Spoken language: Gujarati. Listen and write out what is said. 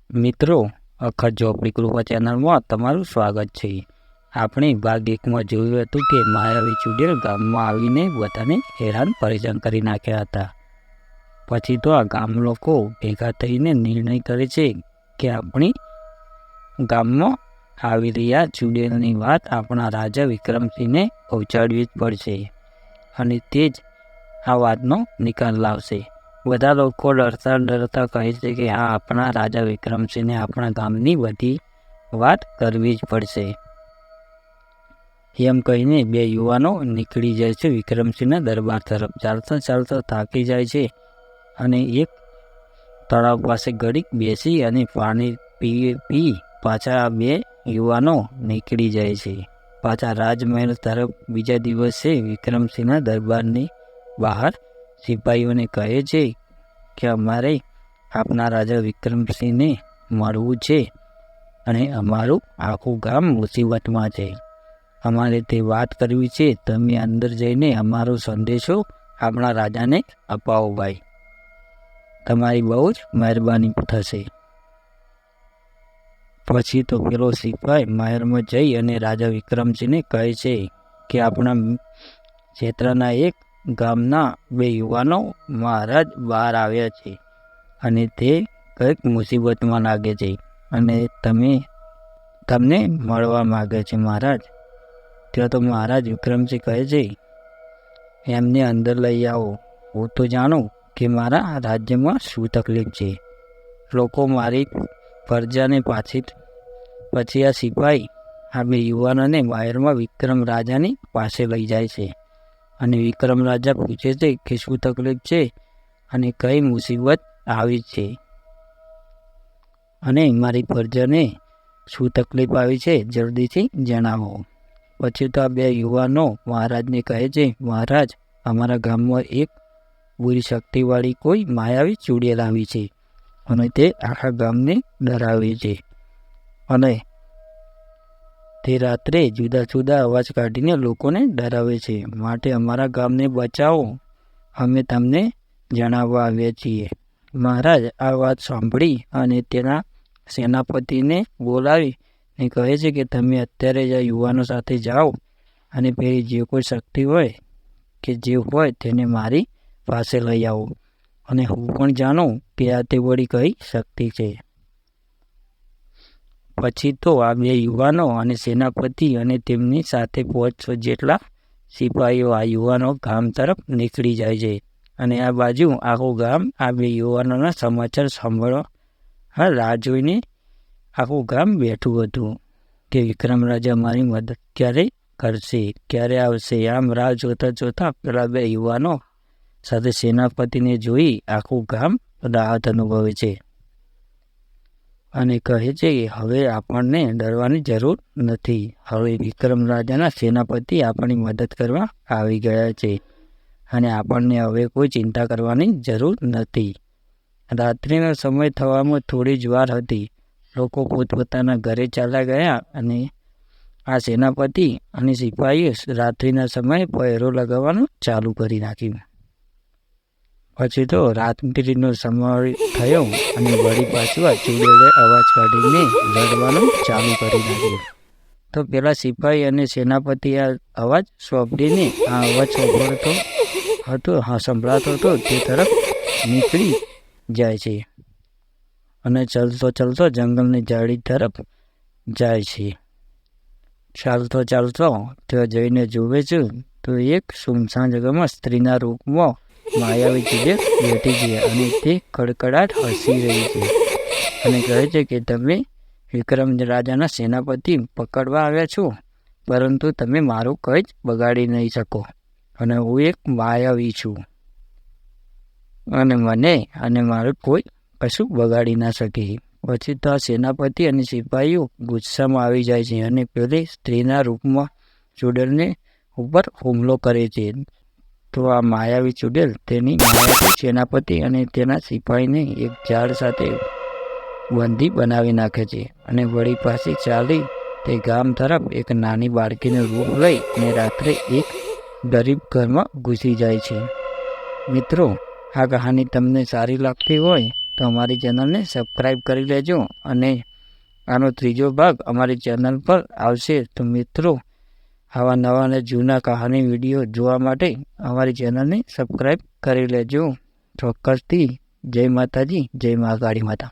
મિત્રો, અખર ઝોપડી કૃપા ચેનલમાં તમારું સ્વાગત છે. આપણે ભાગ 1માં જોયું હતું કે માયાવી ચુડેલ ગામમાં આવીને બધાને હેરાન પરેશાન કરી નાખ્યા હતા. પછી તો આ ગામ લોકો ભેગા થઈને નિર્ણય કરે છે કે આપણી ગામમાં આવી રહ્યા ચુડેલની વાત આપણા રાજા વિક્રમસિંહને પહોંચાડવી જ પડશે અને તે જ આ વાતનો નિકાલ લાવશે. બધા લોકો ડરતા કહે છે કે આ આપણા રાજા વિક્રમસિંહને આપણા ગામની બધી વાત કરવી જ પડશે. એમ કહીને બે યુવાનો નીકળી જાય છે વિક્રમસિંહના દરબાર તરફ. ચાલતા થાકી જાય છે અને એક તળાવ પાસે ઘડીક બેસી અને પાણી પી પાછા આ બે યુવાનો નીકળી જાય છે પાછા રાજમહેલ તરફ. બીજા દિવસે વિક્રમસિંહના દરબારની બહાર સિપાહીઓને કહે છે કે અમારે આપના રાજા વિક્રમસિંહને મળવું છે અને અમારું આખું ગામ મુસીબતમાં છે. અમારે તે વાત કરવી છે. તમે અંદર જઈને અમારો સંદેશો આપણા રાજાને અપાવો ભાઈ. તમારી બહુ જ મહેરબાની થશે. પછી તો પેલો સિપાઈ મહેલમાં જઈ અને રાજા વિક્રમસિંહને કહે છે કે આપણા ક્ષેત્રના એક ગામના બે યુવાનો મહારાજ બહાર આવ્યા છે અને તે કંઈક મુસીબતમાં લાગે છે અને તમને મળવા માગે છે મહારાજ. ત્યાં તો મહારાજ વિક્રમસિંહ કહે છે એમને અંદર લઈ આવો. હું તો જાણું કે મારા રાજ્યમાં શું તકલીફ છે. લોકો મારી પ્રજાને પછી આ સિપાઈ આ બે યુવાનોને મહેલમાં વિક્રમ રાજાની પાસે લઈ જાય છે અને વિક્રમ રાજા પૂછે છે કે શું તકલીફ છે અને કઈ મુસીબત આવી છે અને મારી પ્રજાને શું તકલીફ આવી છે જલ્દીથી જણાવો. પછી તો આ બે યુવાનો મહારાજને કહે છે મહારાજ, અમારા ગામમાં એક બુરી શક્તિવાળી કોઈ માયાવી ચુડેલ આવી છે અને તે આખા ગામને ડરાવે છે અને તે રાત્રે જુદા જુદા અવાજ કાઢીને લોકોને ડરાવે છે. માટે અમારા ગામને બચાવો, અમે તમને જણાવવા આવ્યા છીએ. મહારાજ આ વાત સાંભળી અને તેના સેનાપતિને બોલાવીને કહે છે કે તમે અત્યારે જ આ યુવાનો સાથે જાઓ અને પેલી જે કોઈ શક્તિ હોય કે જે હોય તેને મારી પાસે લઈ આવો અને હું પણ જાણું કે આ તે વળી કઈ શક્તિ છે. પછી તો આ બે યુવાનો અને સેનાપતિ અને તેમની સાથે 500 જેટલા સિપાહીઓ આ યુવાનો ગામ તરફ નીકળી જાય છે અને આ બાજુ આખું ગામ આ બે યુવાનોના સમાચાર સાંભળવા રાહ જોઈને આખું ગામ બેઠું હતું કે વિક્રમ રાજા મારી મદદ ક્યારે કરશે, ક્યારે આવશે. આમ રાહ જોતા પેલા બે યુવાનો સાથે સેનાપતિને જોઈ આખું ગામ રાહત અનુભવે છે અને કહે છે કે હવે આપણને ડરવાની જરૂર નથી. હવે વિક્રમ રાજાના સેનાપતિ આપણી મદદ કરવા આવી ગયા છે અને આપણને હવે કોઈ ચિંતા કરવાની જરૂર નથી. રાત્રિનો સમય થવામાં થોડી જ વાર હતી. લોકો પોતપોતાના ઘરે ચાલ્યા ગયા અને આ સેનાપતિ અને સિપાહીએ રાત્રિના સમયે પહેરો લગાવવાનું ચાલુ કરી નાખ્યું. પછી તો રાત્રિનો સમય થયો અને વળી પાછું આ ચુડેલે અવાજ કાઢીને લડવાનું ચાલુ કરી નાખ્યું. તો પેલા સિપાહી અને સેનાપતિ આ અવાજ સાંભળીને આ અવાજ સંભળાતો હતો તે તરફ નીકળી જાય છે અને ચાલતો જંગલની ઝાડી તરફ જાય છે. ચાલતો ત્યાં જઈને જુએ છે તો એક સુમસાન જગ્યામાં સ્ત્રીના રૂપમાં માયાવી ચુડેલ બેઠી છે અને તે કડકડાટ હસી રહી છે અને કહે છે કે તમે વિક્રમ રાજાના સેનાપતિ પકડવા આવ્યા છો, પરંતુ તમે મારું કંઈ જ બગાડી નહીં શકો અને હું એક માયાવી છું અને મને અને મારું કોઈ કશું બગાડી ના શકે. પછી તો આ સેનાપતિ અને સિપાહીઓ ગુસ્સામાં આવી જાય છે અને પેલી સ્ત્રીના રૂપમાં ચુડેલને ઉપર હુમલો કરે છે. તો આ માયાવી ચુડેલ તેની માયાથી સેનાપતિ અને તેના સિપાહીને એક ઝાડ સાથે બંધી બનાવી નાખે છે અને વળી પાછી ચાલી તે ગામ તરફ એક નાની બાળકીનું રૂપ લઈ અને રાત્રે એક ગરીબ ઘરમાં ઘૂસી જાય છે. મિત્રો, આ કહાની તમને સારી લાગતી હોય તો અમારી ચેનલને સબસ્ક્રાઈબ કરી લેજો. અને આનો ત્રીજો ભાગ અમારી ચેનલ પર આવશે. તો મિત્રો, આવા નવા અને જૂના કહાની વિડીયો જોવા માટે અમારી ચેનલને સબસ્ક્રાઈબ કરી લેજો. ચોક્કસથી. જય માતાજી, જય મા કાળી માતા.